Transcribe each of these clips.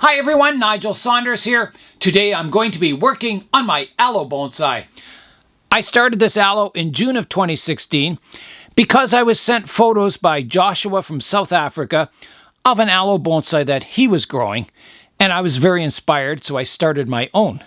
Hi everyone, Nigel Saunders here. Today I'm going to be working on my aloe bonsai. I started this aloe in June of 2016 because I was sent photos by Joshua from South Africa of an aloe bonsai that he was growing, and I was very inspired, so I started my own.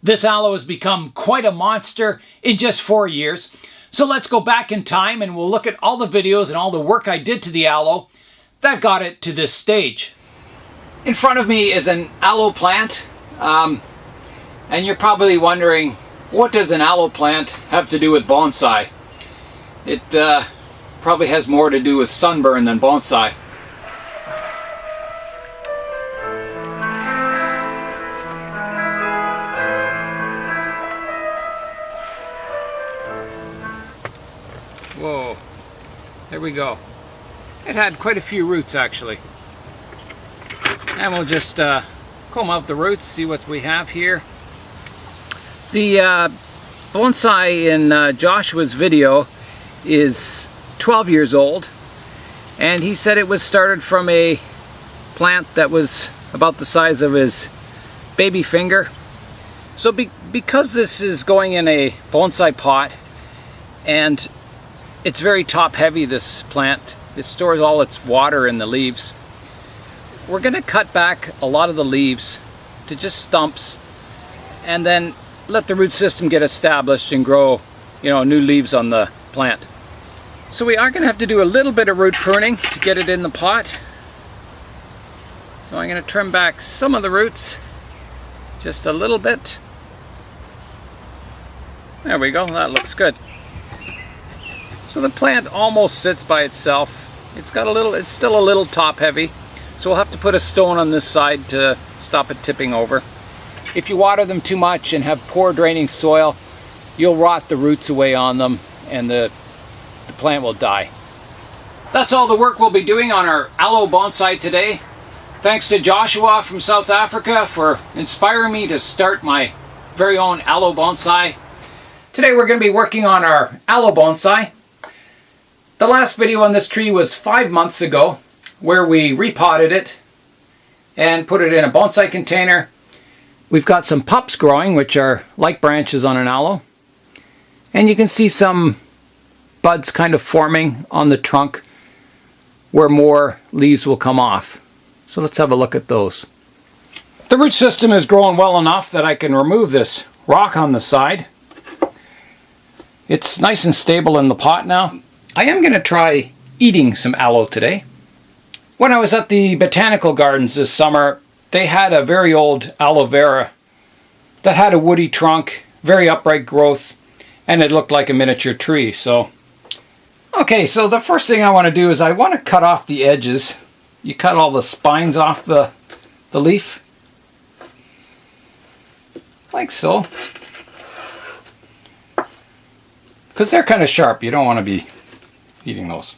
This aloe has become quite a monster in just 4 years, so let's go back in time and we'll look at all the videos and all the work I did to the aloe that got it to this stage. In front of me is an aloe plant, and you're probably wondering, what does an aloe plant have to do with bonsai? It probably has more to do with sunburn than bonsai. Whoa, there we go. It had quite a few roots actually. And we'll just comb out the roots, see what we have here. The bonsai in Joshua's video is 12 years old, and he said it was started from a plant that was about the size of his baby finger. So because this is going in a bonsai pot and it's very top heavy, this plant, it stores all its water in the leaves. We're going to cut back a lot of the leaves to just stumps and then let the root system get established and grow, new leaves on the plant. So we are going to have to do a little bit of root pruning to get it in the pot. So I'm going to trim back some of the roots, just a little bit. There we go, that looks good. So the plant almost sits by itself. It's still a little top heavy. So we'll have to put a stone on this side to stop it tipping over. If you water them too much and have poor draining soil, you'll rot the roots away on them and the plant will die. That's all the work we'll be doing on our aloe bonsai today. Thanks to Joshua from South Africa for inspiring me to start my very own aloe bonsai. Today we're going to be working on our aloe bonsai. The last video on this tree was 5 months ago, where we repotted it and put it in a bonsai container. We've got some pups growing, which are like branches on an aloe. And you can see some buds kind of forming on the trunk where more leaves will come off. So let's have a look at those. The root system is growing well enough that I can remove this rock on the side. It's nice and stable in the pot now. I am going to try eating some aloe today. When I was at the botanical gardens this summer, they had a very old aloe vera that had a woody trunk, very upright growth, and it looked like a miniature tree. So the first thing I want to do is I want to cut off the edges. You cut all the spines off the leaf, like so, because they're kind of sharp. You don't want to be eating those.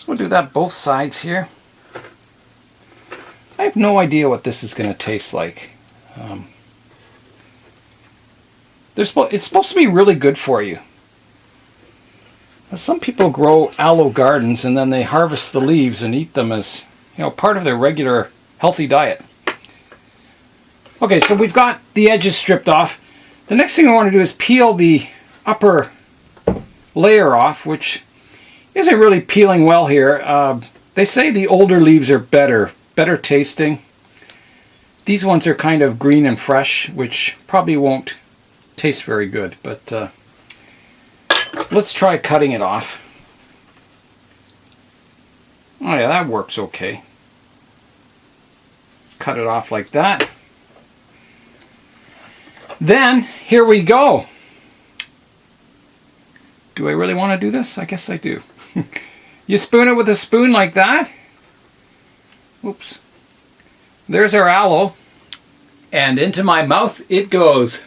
We'll do that both sides here. I have no idea what this is going to taste like. It's supposed to be really good for you. Some people grow aloe gardens and then they harvest the leaves and eat them as part of their regular healthy diet. Okay, so we've got the edges stripped off. The next thing I want to do is peel the upper layer off, which isn't really peeling well here. They say the older leaves are better tasting. These ones are kind of green and fresh, which probably won't taste very good, but let's try cutting it off. Oh yeah, that works okay. Cut it off like that. Then, here we go. Do I really want to do this? I guess I do. You spoon it with a spoon like that. Oops. There's our aloe. And into my mouth it goes.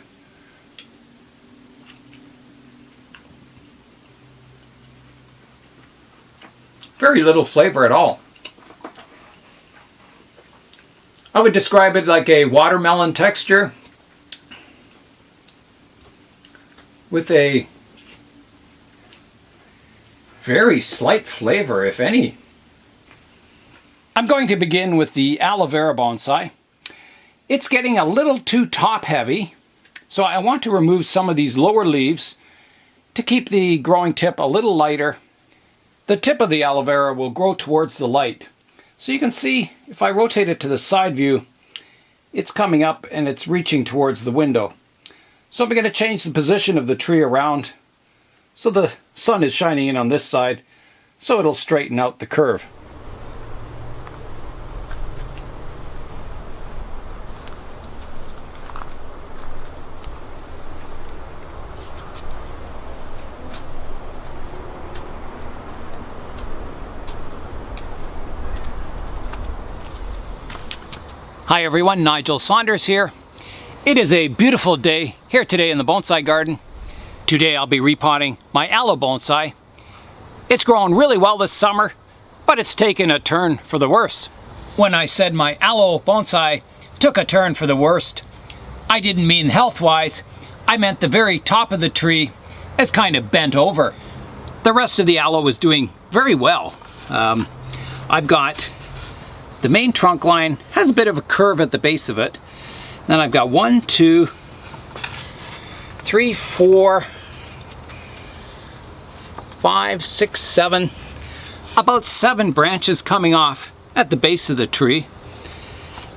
Very little flavor at all. I would describe it like a watermelon texture with a very slight flavor, if any. I'm going to begin with the aloe vera bonsai. It's getting a little too top heavy, so I want to remove some of these lower leaves to keep the growing tip a little lighter. The tip of the aloe vera will grow towards the light. So you can see, if I rotate it to the side view, it's coming up and it's reaching towards the window. So I'm going to change the position of the tree around so the sun is shining in on this side, so it'll straighten out the curve. Hi everyone, Nigel Saunders here. It is a beautiful day here today in the bonsai garden. Today I'll be repotting my aloe bonsai. It's grown really well this summer, but it's taken a turn for the worse. When I said my aloe bonsai took a turn for the worst, I didn't mean health-wise. I meant the very top of the tree is kind of bent over. The rest of the aloe is doing very well. I've got the main trunk line has a bit of a curve at the base of it. Then I've got 1, 2, 3, 4, 5, 6, 7, about 7 branches coming off at the base of the tree.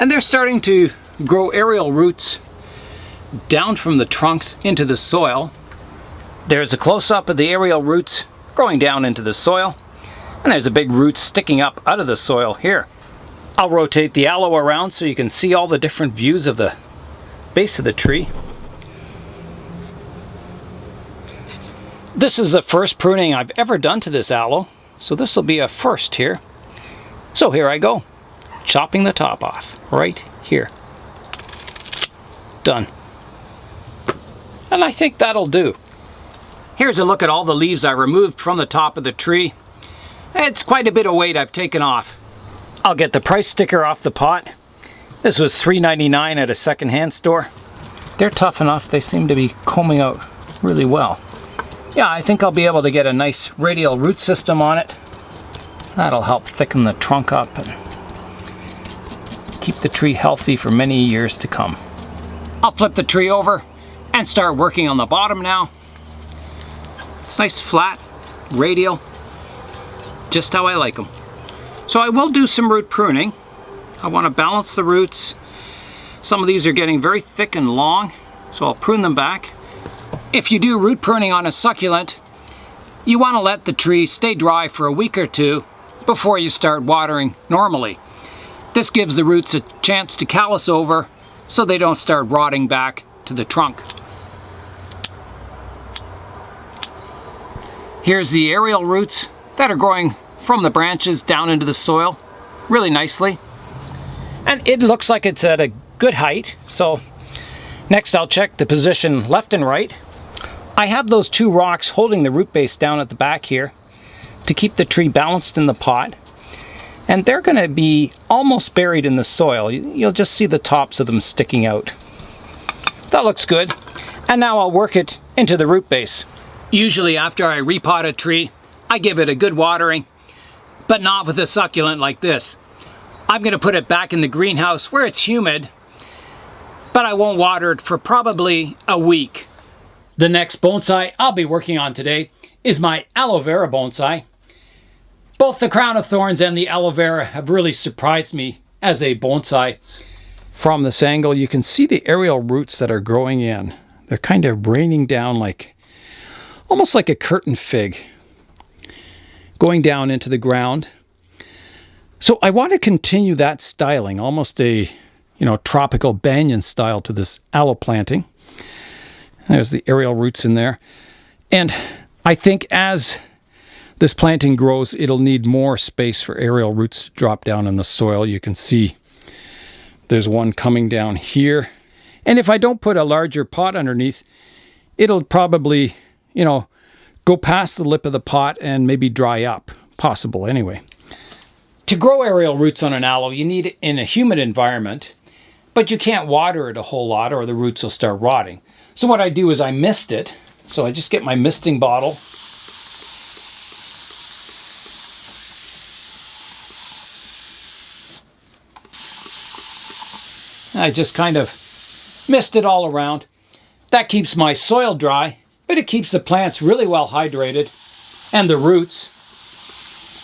And they're starting to grow aerial roots down from the trunks into the soil. There's a close-up of the aerial roots growing down into the soil. And there's a big root sticking up out of the soil here. I'll rotate the aloe around so you can see all the different views of the base of the tree. This is the first pruning I've ever done to this aloe, so this will be a first here. So here I go, chopping the top off right here. Done. And I think that'll do. Here's a look at all the leaves I removed from the top of the tree. It's quite a bit of weight I've taken off. I'll get the price sticker off the pot. This was $3.99 at a secondhand store. They're tough enough, they seem to be combing out really well. Yeah, I think I'll be able to get a nice radial root system on it. That'll help thicken the trunk up and keep the tree healthy for many years to come. I'll flip the tree over and start working on the bottom now. It's nice, flat, radial, just how I like them. So I will do some root pruning. I want to balance the roots. Some of these are getting very thick and long, so I'll prune them back. If you do root pruning on a succulent, you want to let the tree stay dry for a week or two before you start watering normally. This gives the roots a chance to callus over so they don't start rotting back to the trunk. Here's the aerial roots that are growing from the branches down into the soil really nicely. And it looks like it's at a good height. So next I'll check the position left and right. I have those 2 rocks holding the root base down at the back here to keep the tree balanced in the pot. And they're going to be almost buried in the soil. You'll just see the tops of them sticking out. That looks good. And now I'll work it into the root base. Usually after I repot a tree, I give it a good watering, but not with a succulent like this. I'm going to put it back in the greenhouse where it's humid, but I won't water it for probably a week. The next bonsai I'll be working on today is my aloe vera bonsai. Both the crown of thorns and the aloe vera have really surprised me as a bonsai. From this angle you can see the aerial roots that are growing in. They're kind of raining down like, almost like a curtain fig, going down into the ground. So I want to continue that styling, almost a, tropical banyan style to this aloe planting. There's the aerial roots in there. And I think as this planting grows, it'll need more space for aerial roots to drop down in the soil. You can see there's one coming down here. And if I don't put a larger pot underneath, it'll probably, go past the lip of the pot and maybe dry up. Possible anyway. To grow aerial roots on an aloe, you need it in a humid environment, but you can't water it a whole lot or the roots will start rotting. So what I do is I mist it. So I just get my misting bottle. I just kind of mist it all around. That keeps my soil dry, but it keeps the plants really well hydrated and the roots.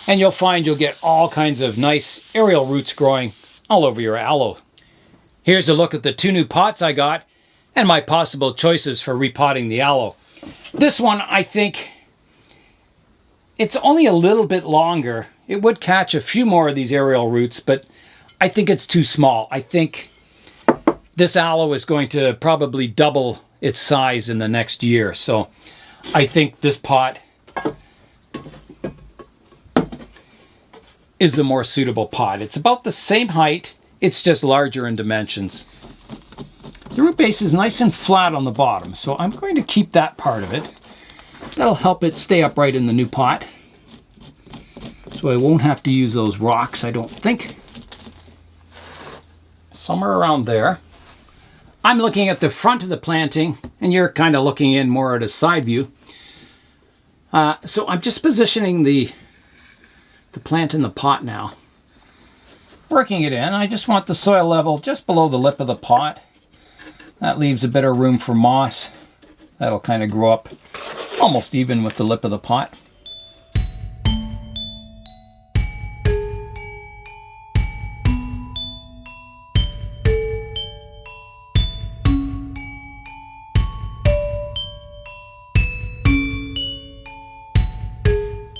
And you'll find you'll get all kinds of nice aerial roots growing all over your aloe. Here's a look at the 2 new pots I got and my possible choices for repotting the aloe. This one, I think, it's only a little bit longer. It would catch a few more of these aerial roots, but I think it's too small. I think this aloe is going to probably double its size in the next year. So I think this pot is the more suitable pot. It's about the same height, it's just larger in dimensions. The root base is nice and flat on the bottom, so I'm going to keep that part of it. That'll help it stay upright in the new pot. So I won't have to use those rocks, I don't think. Somewhere around there. I'm looking at the front of the planting, and you're kind of looking in more at a side view. So I'm just positioning the plant in the pot now. Working it in. I just want the soil level just below the lip of the pot. That leaves a bit of room for moss. That'll kind of grow up almost even with the lip of the pot.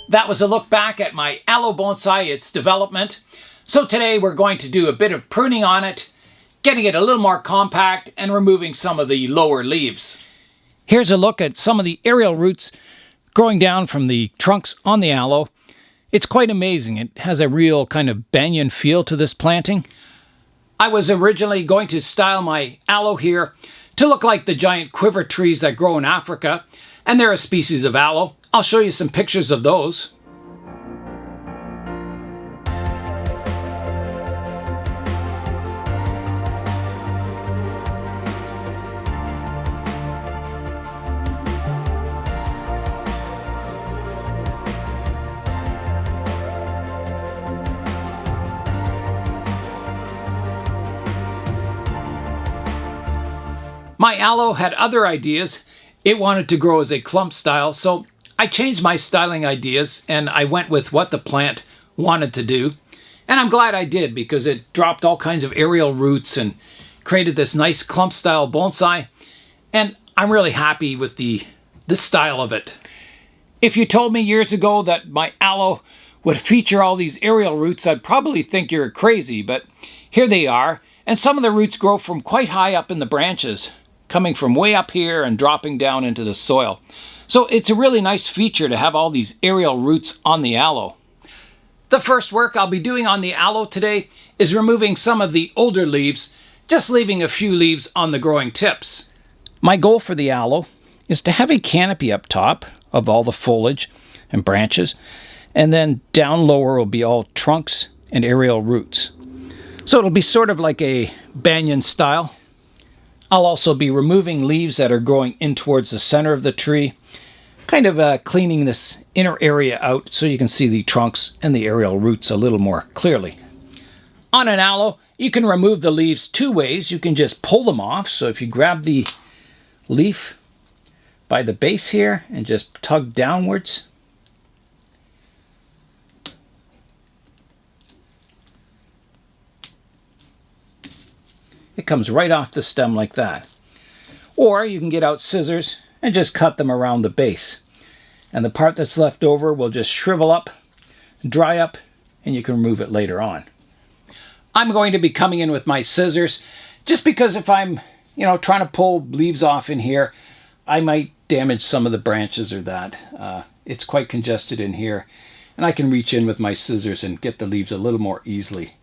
That was a look back at my Aloe Bonsai, its development. So today we're going to do a bit of pruning on it, getting it a little more compact and removing some of the lower leaves. Here's a look at some of the aerial roots growing down from the trunks on the aloe. It's quite amazing. It has a real kind of banyan feel to this planting. I was originally going to style my aloe here to look like the giant quiver trees that grow in Africa, and they're a species of aloe. I'll show you some pictures of those. My aloe had other ideas. It wanted to grow as a clump style, so I changed my styling ideas and I went with what the plant wanted to do. And I'm glad I did, because it dropped all kinds of aerial roots and created this nice clump style bonsai. And I'm really happy with the style of it. If you told me years ago that my aloe would feature all these aerial roots, I'd probably think you're crazy, but here they are. And some of the roots grow from quite high up in the branches, coming from way up here and dropping down into the soil. So it's a really nice feature to have all these aerial roots on the aloe. The first work I'll be doing on the aloe today is removing some of the older leaves, just leaving a few leaves on the growing tips. My goal for the aloe is to have a canopy up top of all the foliage and branches, and then down lower will be all trunks and aerial roots. So it'll be sort of like a banyan style. I'll also be removing leaves that are growing in towards the center of the tree, kind of cleaning this inner area out so you can see the trunks and the aerial roots a little more clearly. On an aloe, you can remove the leaves 2 ways. You can just pull them off. So if you grab the leaf by the base here and just tug downwards, it comes right off the stem like that. Or you can get out scissors and just cut them around the base. And the part that's left over will just shrivel up, dry up, and you can remove it later on. I'm going to be coming in with my scissors just because if I'm, trying to pull leaves off in here, I might damage some of the branches or that. It's quite congested in here, and I can reach in with my scissors and get the leaves a little more easily.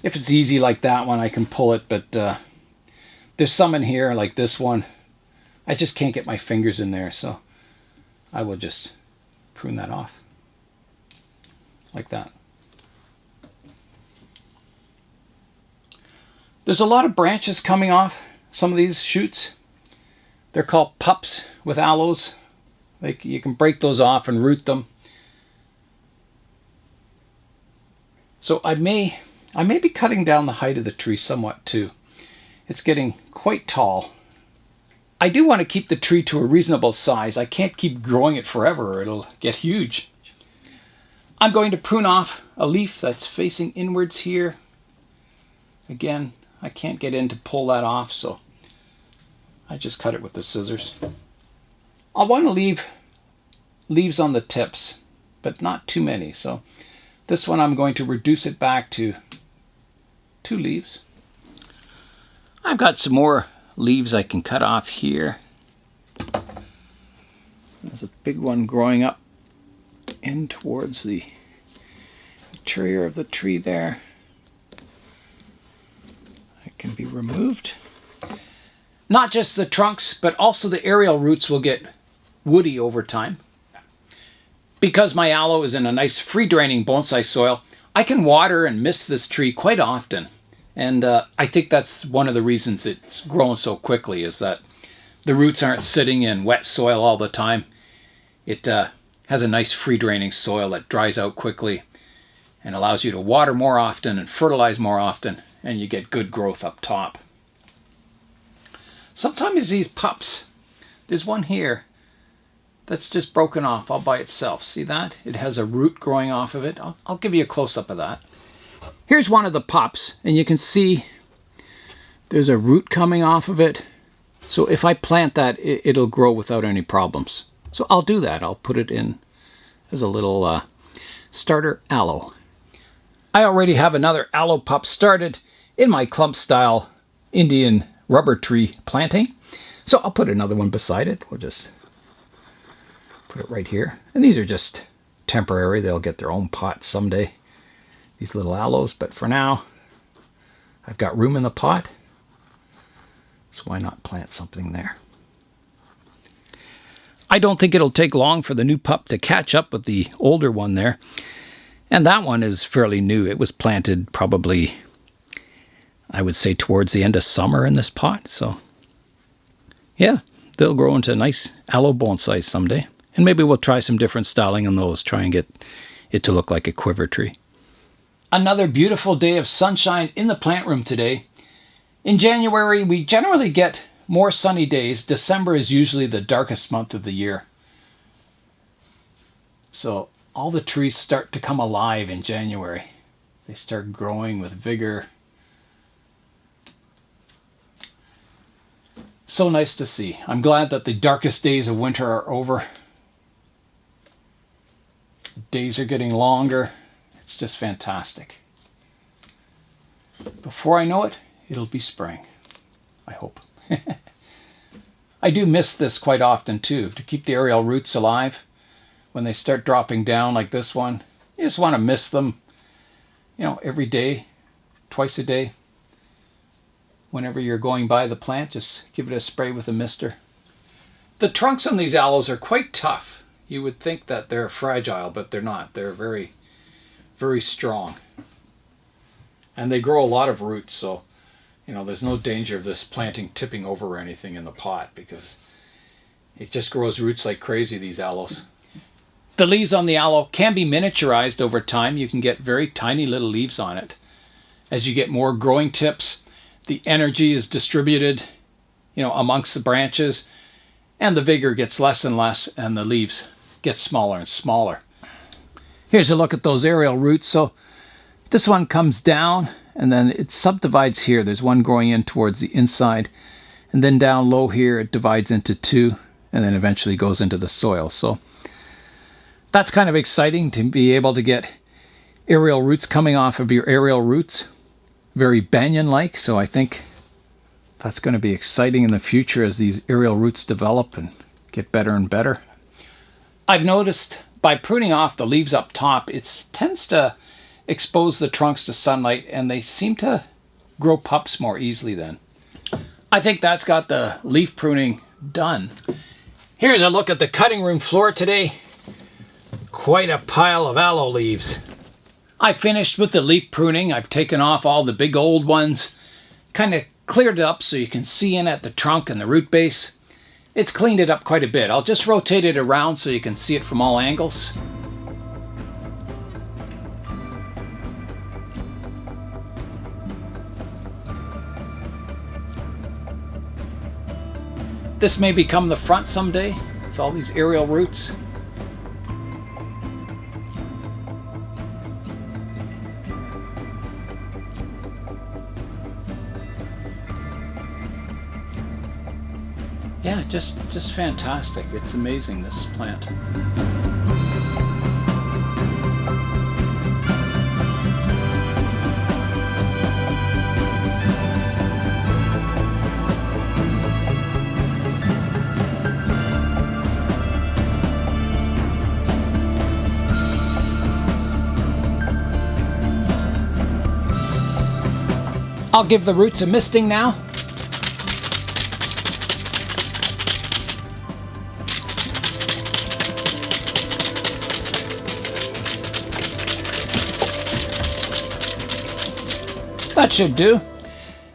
If it's easy like that one, I can pull it, but there's some in here, like this one. I just can't get my fingers in there, so I will just prune that off, like that. There's a lot of branches coming off some of these shoots. They're called pups with aloes. You can break those off and root them. So I may I may be cutting down the height of the tree somewhat too. It's getting quite tall. I do want to keep the tree to a reasonable size. I can't keep growing it forever or it'll get huge. I'm going to prune off a leaf that's facing inwards here. Again, I can't get in to pull that off, so I just cut it with the scissors. I want to leave leaves on the tips, but not too many. So this one I'm going to reduce it back to 2 leaves. I've got some more leaves I can cut off here. There's a big one growing up in towards the interior of the tree there. It can be removed. Not just the trunks, but also the aerial roots will get woody over time. Because my aloe is in a nice free-draining bonsai soil, I can water and mist this tree quite often. And I think that's one of the reasons it's grown so quickly, is that the roots aren't sitting in wet soil all the time. It has a nice free-draining soil that dries out quickly and allows you to water more often and fertilize more often, and you get good growth up top. Sometimes these pups, there's one here that's just broken off all by itself. See that? It has a root growing off of it. I'll give you a close-up of that. Here's one of the pups, and you can see there's a root coming off of it. So if I plant that, it'll grow without any problems. So I'll do that. I'll put it in as a little starter aloe. I already have another aloe pup started in my clump style Indian rubber tree planting. So I'll put another one beside it. We'll just put it right here. And these are just temporary. They'll get their own pot someday, these little aloes. But for now, I've got room in the pot. So why not plant something there? I don't think it'll take long for the new pup to catch up with the older one there. And that one is fairly new. It was planted probably, I would say, towards the end of summer in this pot. So yeah, they'll grow into nice aloe bonsai someday. And maybe we'll try some different styling on those, try and get it to look like a quiver tree. Another beautiful day of sunshine in the plant room today. In January, we generally get more sunny days. December is usually the darkest month of the year. So all the trees start to come alive in January. They start growing with vigor. So nice to see. I'm glad that the darkest days of winter are over. Days are getting longer. It's just fantastic. Before I know it, it'll be spring. I hope. I do miss this quite often too, to keep the aerial roots alive. When they start dropping down like this one, you just want to mist them, every day, twice a day. Whenever you're going by the plant, just give it a spray with a mister. The trunks on these aloes are quite tough. You would think that they're fragile, but they're not. They're very, very strong. And they grow a lot of roots, so there's no danger of this planting tipping over or anything in the pot, because it just grows roots like crazy, these aloes. The leaves on the aloe can be miniaturized over time. You can get very tiny little leaves on it. As you get more growing tips, the energy is distributed, amongst the branches, and the vigor gets less and less, and the leaves get smaller and smaller. Here's a look at those aerial roots. So this one comes down, and then it subdivides here. There's one growing in towards the inside, and then down low here it divides into 2, and then eventually goes into the soil. So that's kind of exciting to be able to get aerial roots coming off of your aerial roots. Very banyan-like, so I think that's going to be exciting in the future as these aerial roots develop and get better and better. I've noticed by pruning off the leaves up top, it tends to expose the trunks to sunlight, and they seem to grow pups more easily then. I think that's got the leaf pruning done. Here's a look at the cutting room floor today. Quite a pile of aloe leaves. I finished with the leaf pruning. I've taken off all the big old ones, kind of cleared it up so you can see in at the trunk and the root base. It's cleaned it up quite a bit. I'll just rotate it around so you can see it from all angles. This may become the front someday with all these aerial roots. Yeah, just fantastic. It's amazing, this plant. I'll give the roots a misting now. That should do.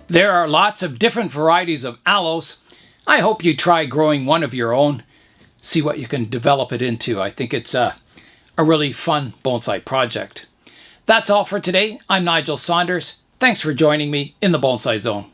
There are lots of different varieties of aloes. I hope you try growing one of your own. See what you can develop it into. I think it's a really fun bonsai project. That's all for today. I'm Nigel Saunders. Thanks for joining me in the Bonsai Zone.